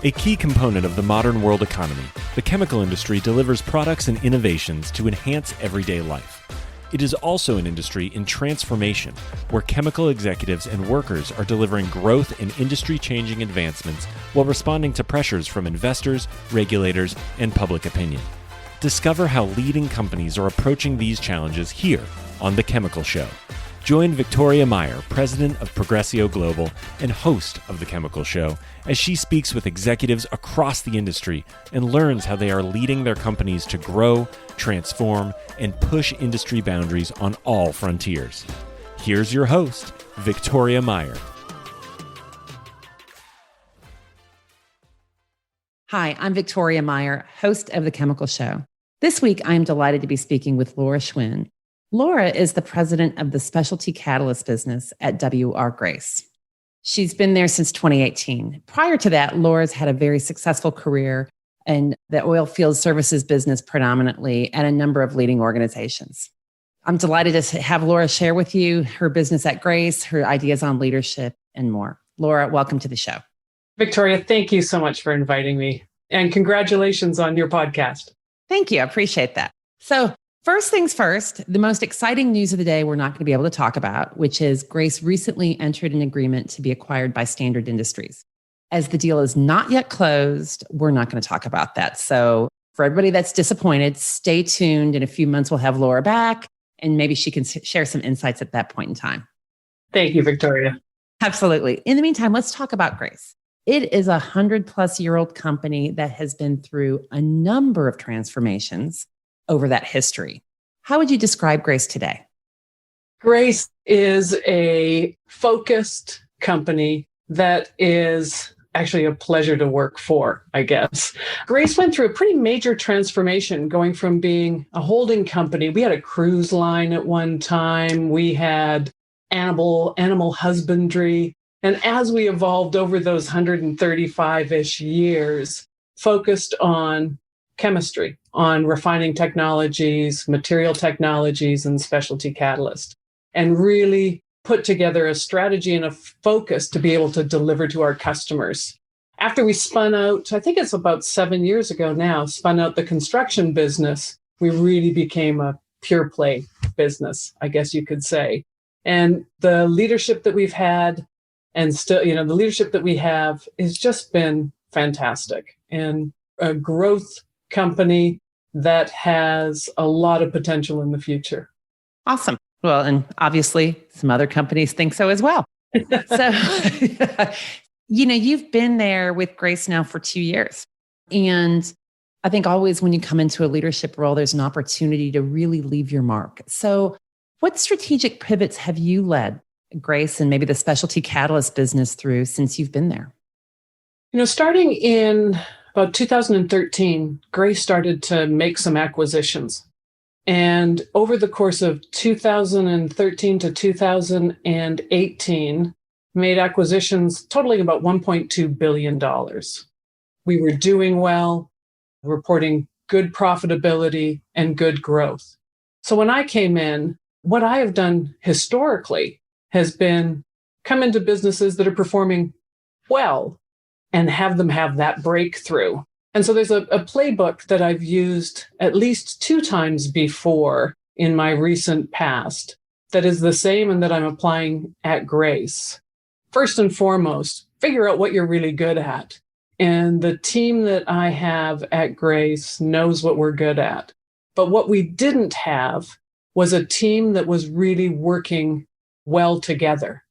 A key component of the modern world economy, the chemical industry delivers products and innovations to enhance everyday life. It is also an industry in transformation, where chemical executives and workers are delivering growth and industry-changing advancements while responding to pressures from investors, regulators, and public opinion. Discover how leading companies are approaching these challenges here on The Chemical Show. Join Victoria Meyer, president of Progressio Global and host of The Chemical Show, as she speaks with executives across the industry and learns how they are leading their companies to grow, transform, and push industry boundaries on all frontiers. Here's your host, Victoria Meyer. Hi, I'm Victoria Meyer, host of The Chemical Show. This week, I am delighted to be speaking with Laura Schwinn. Laura is the president of the specialty catalyst business at W.R. Grace. She's been there since 2018. Prior to that, Laura's had a very successful career in the oil field services business predominantly at a number of leading organizations. I'm delighted to have Laura share with you her business at Grace, her ideas on leadership, and more. Laura, welcome to the show. Victoria, thank you so much for inviting me. And congratulations on your podcast. Thank you. I appreciate that. So first things first, the most exciting news of the day we're not going to be able to talk about, which is Grace recently entered an agreement to be acquired by Standard Industries. As the deal is not yet closed, we're not going to talk about that. So for everybody that's disappointed, stay tuned. In a few months, we'll have Laura back, and maybe she can share some insights at that point in time. Thank you, Victoria. Absolutely. In the meantime, let's talk about Grace. It is a 100-plus-year-old company that has been through a number of transformations over that history. How would you describe Grace today? Grace is a focused company that is actually a pleasure to work for, I guess. Grace went through a pretty major transformation, going from being a holding company. We had a cruise line at one time. We had animal husbandry. And as we evolved over those 135-ish years, focused on chemistry, on refining technologies, material technologies, and specialty catalyst, and really put together a strategy and a focus to be able to deliver to our customers. After we spun out, I think it's about 7 years ago now, spun out the construction business, we really became a pure play business, I guess you could say. And the leadership that we've had, and still, the leadership that we have has just been fantastic, and a growth company that has a lot of potential in the future. Awesome. Well, and obviously some other companies think so as well. So, you've been there with Grace now for 2 years. And I think always when you come into a leadership role, there's an opportunity to really leave your mark. So what strategic pivots have you led Grace and maybe the specialty catalyst business through since you've been there? Starting in about 2013, Grace started to make some acquisitions. And over the course of 2013 to 2018, made acquisitions totaling about $1.2 billion. We were doing well, reporting good profitability and good growth. So when I came in, what I have done historically has been come into businesses that are performing well and have them have that breakthrough. And so there's a playbook that I've used at least 2 times before in my recent past that is the same and that I'm applying at Grace. First and foremost, figure out what you're really good at. And the team that I have at Grace knows what we're good at. But what we didn't have was a team that was really working well together.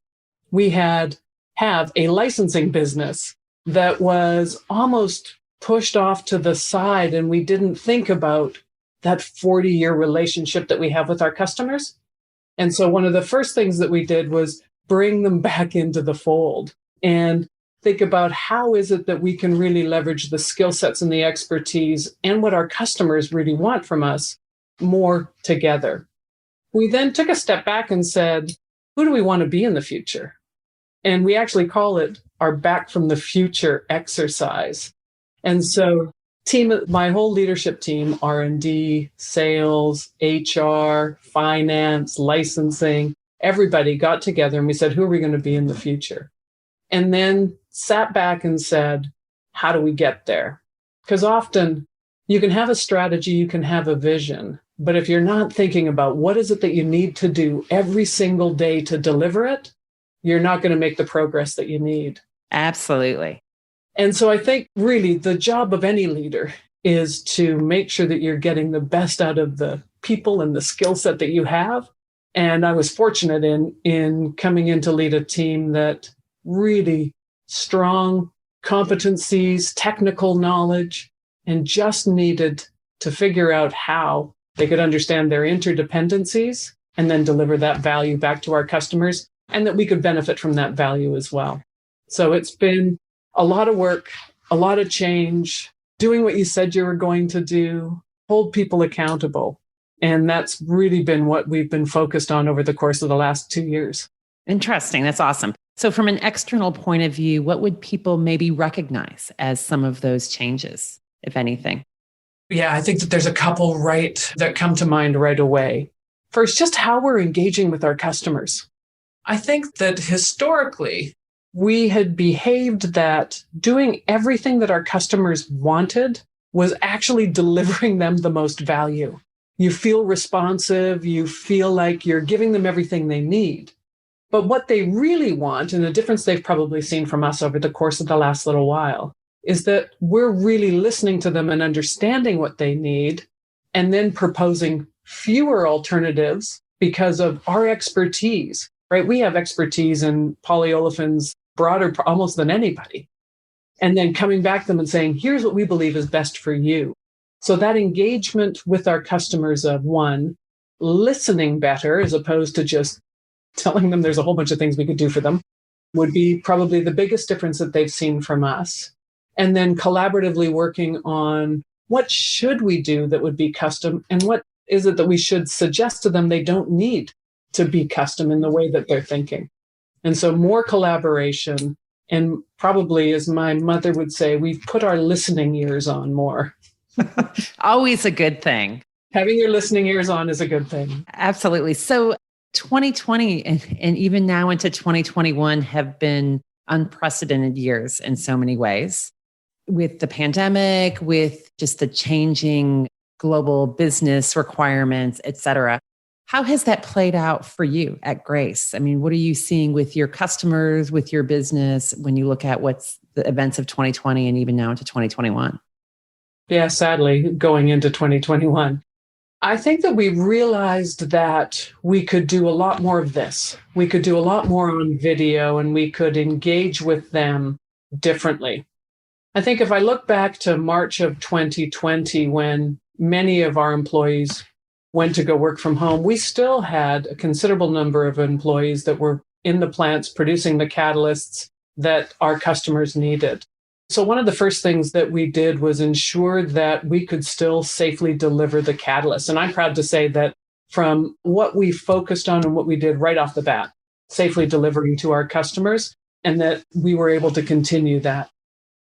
We have a licensing business that was almost pushed off to the side, and we didn't think about that 40-year relationship that we have with our customers. And so one of the first things that we did was bring them back into the fold and think about how is it that we can really leverage the skill sets and the expertise and what our customers really want from us more together. We then took a step back and said, who do we want to be in the future? And we actually call it our Back from the Future exercise. And so my whole leadership team, R&D, sales, HR, finance, licensing, everybody got together and we said, who are we going to be in the future? And then sat back and said, how do we get there? Because often you can have a strategy, you can have a vision, but if you're not thinking about what is it that you need to do every single day to deliver it, you're not going to make the progress that you need. Absolutely. And so I think really the job of any leader is to make sure that you're getting the best out of the people and the skill set that you have. And I was fortunate in coming in to lead a team that really strong competencies, technical knowledge, and just needed to figure out how they could understand their interdependencies and then deliver that value back to our customers, and that we could benefit from that value as well. So it's been a lot of work, a lot of change, doing what you said you were going to do, hold people accountable. And that's really been what we've been focused on over the course of the last 2 years. Interesting. That's awesome. So from an external point of view, what would people maybe recognize as some of those changes, if anything? Yeah, I think that there's a couple that come to mind right away. First, just how we're engaging with our customers. I think that historically, we had behaved that doing everything that our customers wanted was actually delivering them the most value. You feel responsive, you feel like you're giving them everything they need. But what they really want, and the difference they've probably seen from us over the course of the last little while, is that we're really listening to them and understanding what they need, and then proposing fewer alternatives because of our expertise, right? We have expertise in polyolefins broader almost than anybody. And then coming back to them and saying, here's what we believe is best for you. So that engagement with our customers of one, listening better as opposed to just telling them there's a whole bunch of things we could do for them would be probably the biggest difference that they've seen from us. And then collaboratively working on what should we do that would be custom and what is it that we should suggest to them they don't need to be custom in the way that they're thinking. And so more collaboration, and probably, as my mother would say, we've put our listening ears on more. Always a good thing. Having your listening ears on is a good thing. Absolutely. So 2020 and even now into 2021 have been unprecedented years in so many ways, with the pandemic, with just the changing global business requirements, et cetera. How has that played out for you at Grace? I mean, what are you seeing with your customers, with your business, when you look at what's the events of 2020 and even now into 2021? Yeah, sadly, going into 2021. I think that we realized that we could do a lot more of this. We could do a lot more on video, and we could engage with them differently. I think if I look back to March of 2020, when many of our employees went to go work from home, we still had a considerable number of employees that were in the plants producing the catalysts that our customers needed. So one of the first things that we did was ensure that we could still safely deliver the catalyst. And I'm proud to say that from what we focused on and what we did right off the bat, safely delivering to our customers, and that we were able to continue that.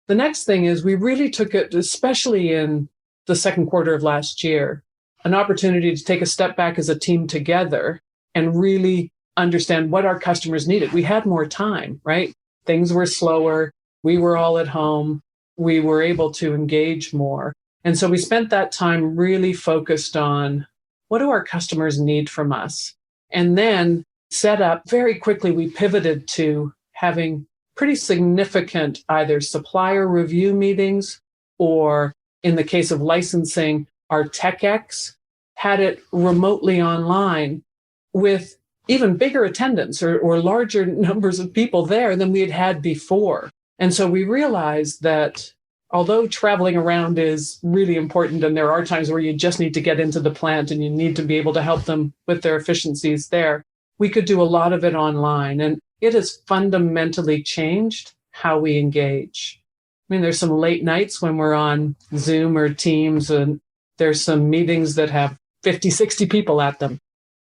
The next thing is we really took it, especially in the second quarter of last year, an opportunity to take a step back as a team together and really understand what our customers needed. We had more time, right? Things were slower. We were all at home. We were able to engage more. And so we spent that time really focused on what do our customers need from us? And then set up very quickly, we pivoted to having pretty significant either supplier review meetings, or in the case of licensing, our TechX had it remotely online with even bigger attendance or larger numbers of people there than we had had before. And so we realized that although traveling around is really important, and there are times where you just need to get into the plant and you need to be able to help them with their efficiencies there, we could do a lot of it online. And it has fundamentally changed how we engage. I mean, there's some late nights when we're on Zoom or Teams, and there's some meetings that have 50, 60 people at them.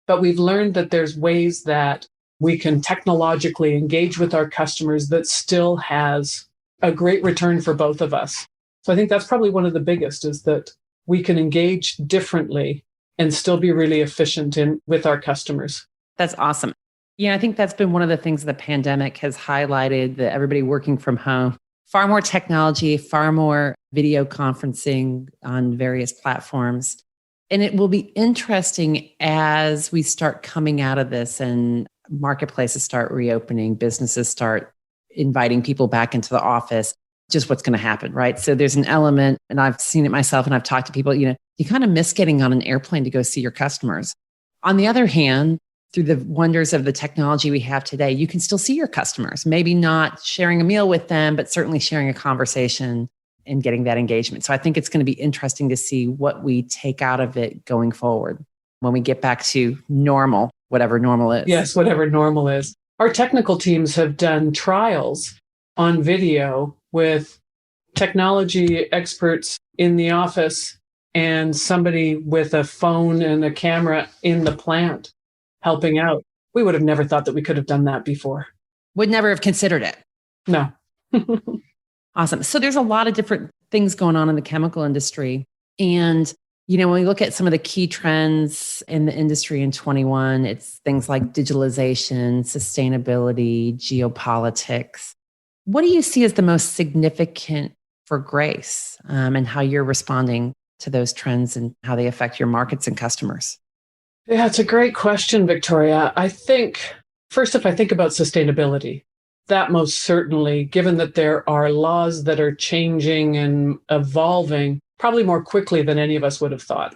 But we've learned that there's ways that we can technologically engage with our customers that still has a great return for both of us. So I think that's probably one of the biggest, is that we can engage differently and still be really efficient with our customers. That's awesome. Yeah, I think that's been one of the things the pandemic has highlighted, that everybody working from home far more technology, far more video conferencing on various platforms. And it will be interesting as we start coming out of this and marketplaces start reopening, businesses start inviting people back into the office, just what's going to happen, right? So there's an element, and I've seen it myself and I've talked to people, you kind of miss getting on an airplane to go see your customers. On the other hand, through the wonders of the technology we have today, you can still see your customers, maybe not sharing a meal with them, but certainly sharing a conversation and getting that engagement. So I think it's going to be interesting to see what we take out of it going forward when we get back to normal, whatever normal is. Yes, whatever normal is. Our technical teams have done trials on video with technology experts in the office and somebody with a phone and a camera in the plant helping out. We would have never thought that we could have done that before. Would never have considered it. No. Awesome. So there's a lot of different things going on in the chemical industry. And, when we look at some of the key trends in the industry in 21, it's things like digitalization, sustainability, geopolitics. What do you see as the most significant for Grace, and how you're responding to those trends and how they affect your markets and customers? Yeah, it's a great question, Victoria. I think, first, if I think about sustainability, that most certainly, given that there are laws that are changing and evolving probably more quickly than any of us would have thought.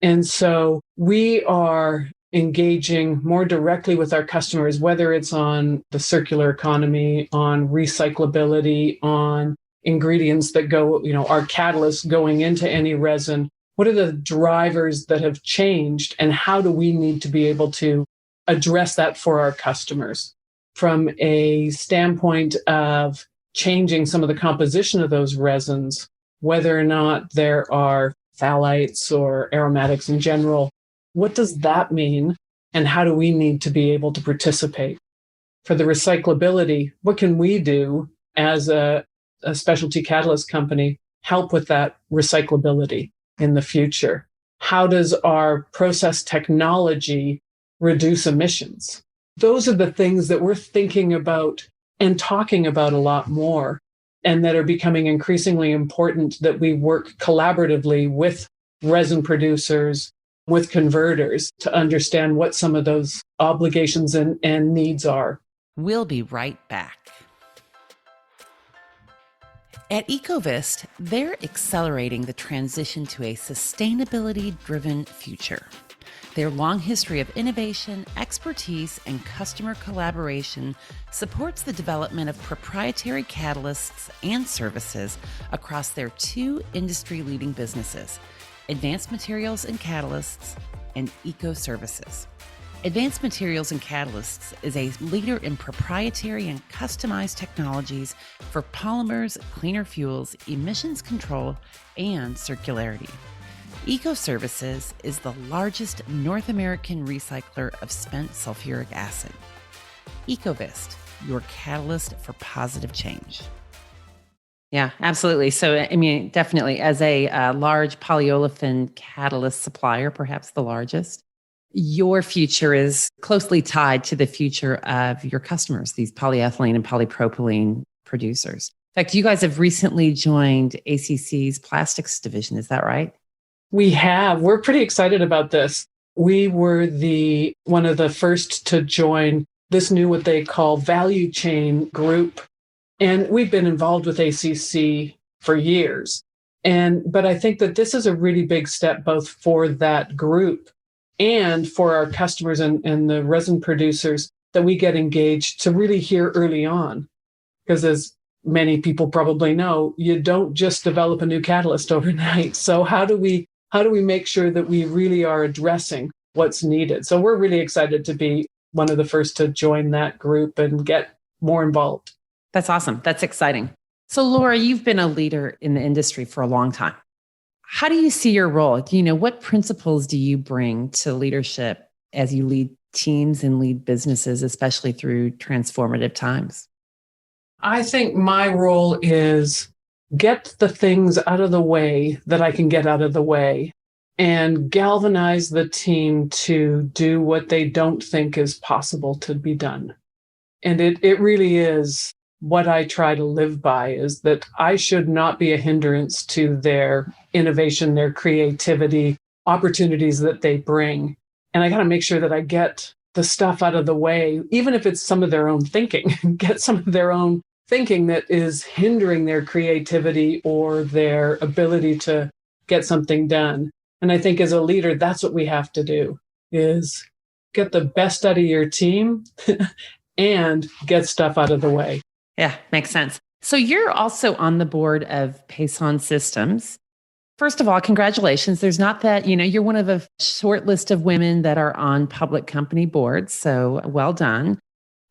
And so we are engaging more directly with our customers, whether it's on the circular economy, on recyclability, on ingredients that go, our catalysts going into any resin. What are the drivers that have changed, and how do we need to be able to address that for our customers? From a standpoint of changing some of the composition of those resins, whether or not there are phthalates or aromatics in general, what does that mean? And how do we need to be able to participate? For the recyclability, what can we do as a specialty catalyst company help with that recyclability in the future? How does our process technology reduce emissions? Those are the things that we're thinking about and talking about a lot more, and that are becoming increasingly important, that we work collaboratively with resin producers, with converters, to understand what some of those obligations and needs are. We'll be right back. At Ecovist, they're accelerating the transition to a sustainability-driven future. Their long history of innovation, expertise, and customer collaboration supports the development of proprietary catalysts and services across their two industry-leading businesses, Advanced Materials and Catalysts and Eco Services. Advanced Materials and Catalysts is a leader in proprietary and customized technologies for polymers, cleaner fuels, emissions control, and circularity. Eco Services is the largest North American recycler of spent sulfuric acid. Ecovist, your catalyst for positive change. Yeah, absolutely. So, definitely, as a large polyolefin catalyst supplier, perhaps the largest, your future is closely tied to the future of your customers, these polyethylene and polypropylene producers. In fact, you guys have recently joined ACC's plastics division. Is that right? We have. We're pretty excited about this. We were one of the first to join this new, what they call value chain group. And we've been involved with ACC for years. But I think that this is a really big step, both for that group and for our customers and the resin producers, that we get engaged to really hear early on. Because as many people probably know, you don't just develop a new catalyst overnight. So how do we make sure that we really are addressing what's needed? So we're really excited to be one of the first to join that group and get more involved. That's awesome. That's exciting. So Laura, you've been a leader in the industry for a long time. How do you see your role? What principles do you bring to leadership as you lead teams and lead businesses, especially through transformative times? I think my role is get the things out of the way that I can get out of the way, and galvanize the team to do what they don't think is possible to be done. And it really is what I try to live by is that I should not be a hindrance to their innovation, their creativity, opportunities that they bring. And I got to make sure that I get the stuff out of the way, even if it's some of their own thinking, get some of their own thinking that is hindering their creativity or their ability to get something done. And I think as a leader, that's what we have to do, is get the best out of your team and get stuff out of the way. Yeah, makes sense. So you're also on the board of Payson Systems. First of all, congratulations. There's not that, you're one of a short list of women that are on public company boards. So well done.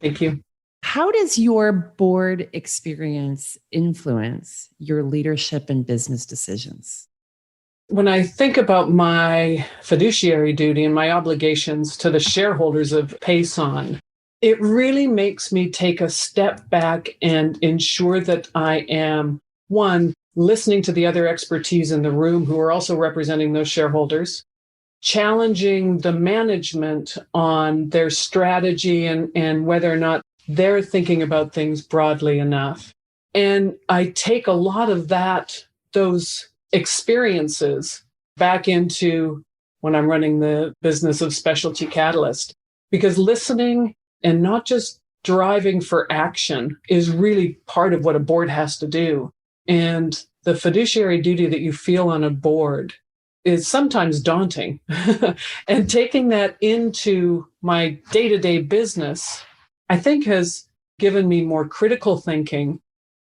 Thank you. How does your board experience influence your leadership and business decisions? When I think about my fiduciary duty and my obligations to the shareholders of Payson, it really makes me take a step back and ensure that I am, one, listening to the other expertise in the room who are also representing those shareholders, challenging the management on their strategy and whether or not they're thinking about things broadly enough. And I take a lot of those experiences back into when I'm running the business of Specialty Catalyst, because listening and not just driving for action is really part of what a board has to do. And the fiduciary duty that you feel on a board is sometimes daunting. And taking that into my day-to-day business, I think has given me more critical thinking,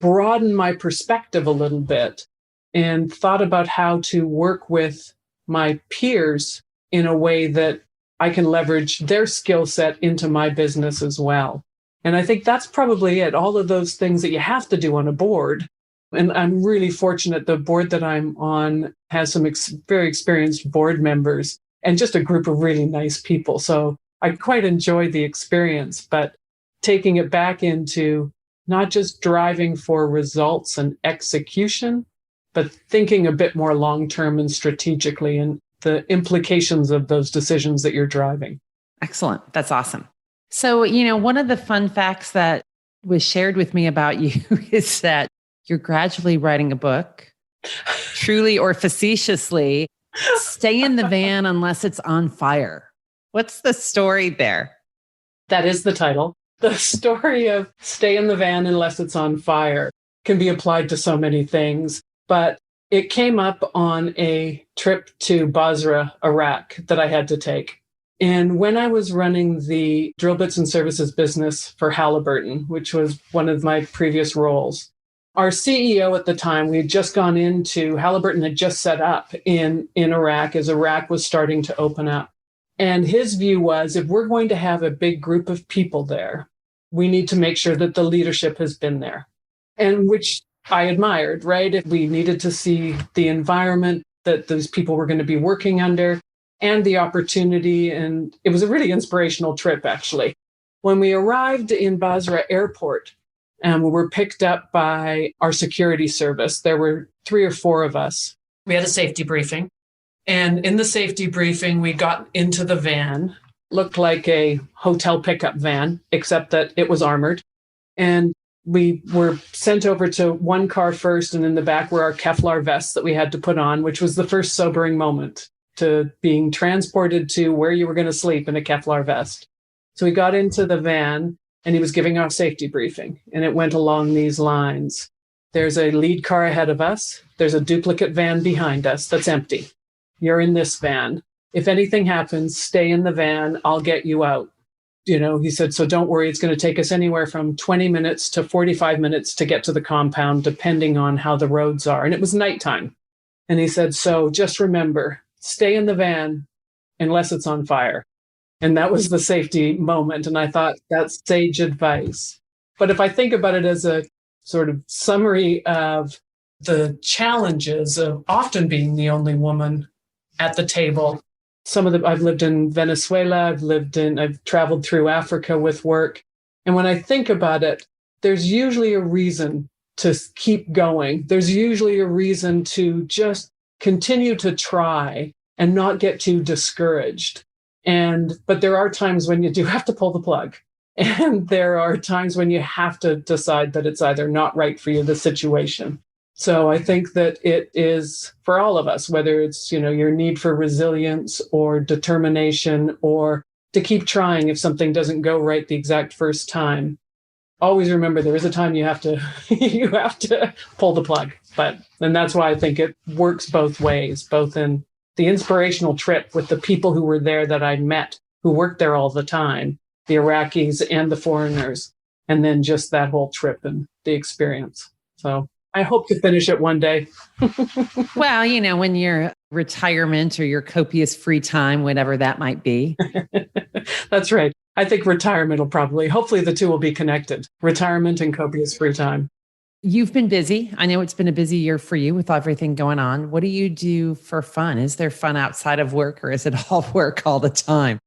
broadened my perspective a little bit, and thought about how to work with my peers in a way that I can leverage their skill set into my business as well. And I think that's probably it. All of those things that you have to do on a board. And I'm really fortunate the board that I'm on has some very experienced board members and just a group of really nice people. So I quite enjoy the experience, but taking it back into not just driving for results and execution, but thinking a bit more long-term and strategically and the implications of those decisions that you're driving. Excellent. That's awesome. So, one of the fun facts that was shared with me about you is that you're gradually writing a book, truly or facetiously, Stay in the Van Unless It's on Fire. What's the story there? That is the title. The story of Stay in the Van Unless It's on Fire can be applied to so many things, but it came up on a trip to Basra, Iraq, that I had to take. And when I was running the drill bits and services business for Halliburton, which was one of my previous roles, our CEO at the time, we had just gone into, Halliburton had just set up in Iraq as Iraq was starting to open up. And his view was, if we're going to have a big group of people there, we need to make sure that the leadership has been there. And which I admired, right? If we needed to see the environment that those people were going to be working under and the opportunity. And it was a really inspirational trip, actually. When we arrived in Basra Airport, and we were picked up by our security service, there were 3 or 4 of us. We had a safety briefing. And in the safety briefing, we got into the van. Looked like a hotel pickup van, except that it was armored. And we were sent over to one car first, and in the back were our Kevlar vests that we had to put on, which was the first sobering moment to being transported to where you were going to sleep in a Kevlar vest. So we got into the van, and he was giving our safety briefing, and it went along these lines. There's a lead car ahead of us. There's a duplicate van behind us that's empty. You're in this van. If anything happens, stay in the van. I'll get you out. He said, so don't worry. It's going to take us anywhere from 20 minutes to 45 minutes to get to the compound, depending on how the roads are. And it was nighttime. And he said, so just remember, stay in the van unless it's on fire. And that was the safety moment. And I thought, that's sage advice. But if I think about it as a sort of summary of the challenges of often being the only woman at the table, I've lived in Venezuela, I've traveled through Africa with work. And when I think about it, there's usually a reason to keep going. There's usually a reason to just continue to try and not get too discouraged. But there are times when you do have to pull the plug. And there are times when you have to decide that it's either not right for you, the situation. So I think that it is for all of us, whether it's, your need for resilience or determination or to keep trying if something doesn't go right the exact first time. Always remember there is a time you have to pull the plug. And that's why I think it works both ways, both in the inspirational trip with the people who were there that I met, who worked there all the time, the Iraqis and the foreigners, and then just that whole trip and the experience. So I hope to finish it one day. Well, when your retirement or your copious free time, whatever that might be. That's right. I think retirement will hopefully the two will be connected. Retirement and copious free time. You've been busy. I know it's been a busy year for you with everything going on. What do you do for fun? Is there fun outside of work, or is it all work all the time?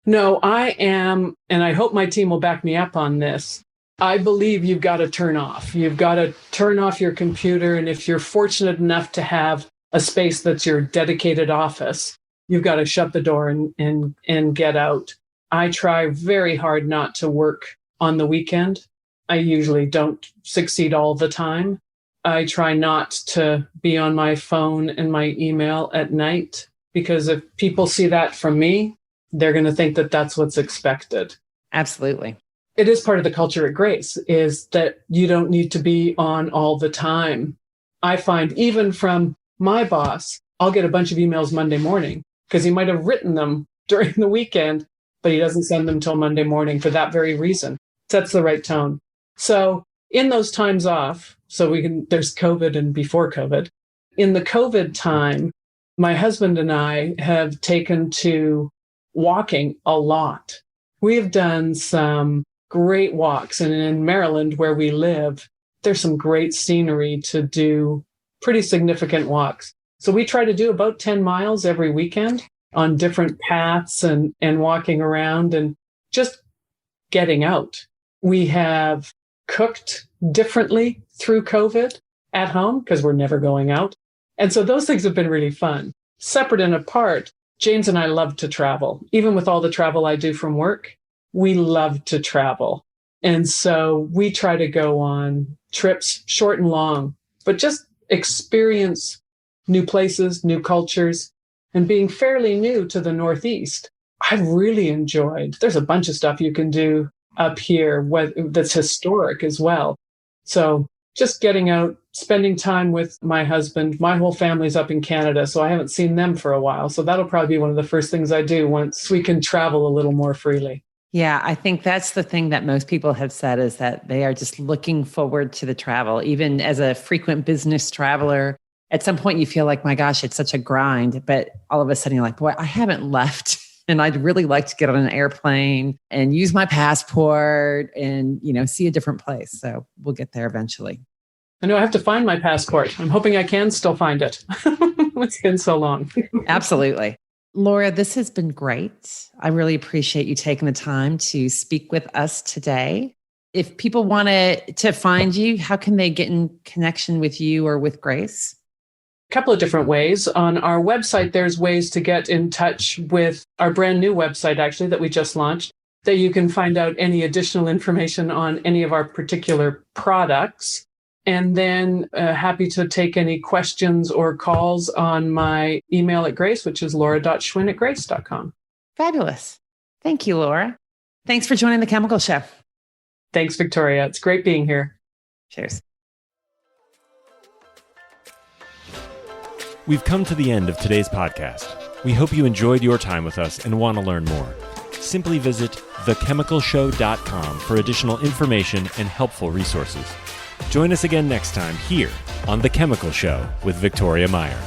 No, I am, and I hope my team will back me up on this. I believe you've got to turn off. You've got to turn off your computer. And if you're fortunate enough to have a space that's your dedicated office, you've got to shut the door and get out. I try very hard not to work on the weekend. I usually don't succeed all the time. I try not to be on my phone and my email at night, because if people see that from me, they're going to think that that's what's expected. Absolutely. It is part of the culture at Grace, is that you don't need to be on all the time. I find even from my boss, I'll get a bunch of emails Monday morning because he might have written them during the weekend, but he doesn't send them till Monday morning for that very reason. Sets the right tone. So in those times off, there's COVID and before COVID. In the COVID time, my husband and I have taken to walking a lot. We've done some great walks. And in Maryland, where we live, there's some great scenery to do pretty significant walks. So we try to do about 10 miles every weekend on different paths and walking around and just getting out. We have cooked differently through COVID at home because we're never going out. And so those things have been really fun. Separate and apart, James and I love to travel. Even with all the travel I do from work, we love to travel. And so we try to go on trips, short and long, but just experience new places, new cultures. And being fairly new to the Northeast, I've really enjoyed. There's a bunch of stuff you can do up here that's historic as well. So just getting out, spending time with my husband. My whole family's up in Canada, so I haven't seen them for a while. So that'll probably be one of the first things I do once we can travel a little more freely. Yeah, I think that's the thing that most people have said, is that they are just looking forward to the travel. Even as a frequent business traveler, at some point you feel like, my gosh, it's such a grind. But all of a sudden you're like, boy, I haven't left. And I'd really like to get on an airplane and use my passport and, see a different place. So we'll get there eventually. I know I have to find my passport. I'm hoping I can still find it. It's been so long. Absolutely. Laura, this has been great. I really appreciate you taking the time to speak with us today. If people want to find you, how can they get in connection with you or with Grace? A couple of different ways. On our website, there's ways to get in touch with our brand new website, actually, that we just launched, that you can find out any additional information on any of our particular products. And then happy to take any questions or calls on my email at Grace, which is laura.schwinn@grace.com. Fabulous. Thank you, Laura. Thanks for joining The Chemical Show. Thanks, Victoria. It's great being here. Cheers. We've come to the end of today's podcast. We hope you enjoyed your time with us and want to learn more. Simply visit thechemicalshow.com for additional information and helpful resources. Join us again next time here on The Chemical Show with Victoria Meyer.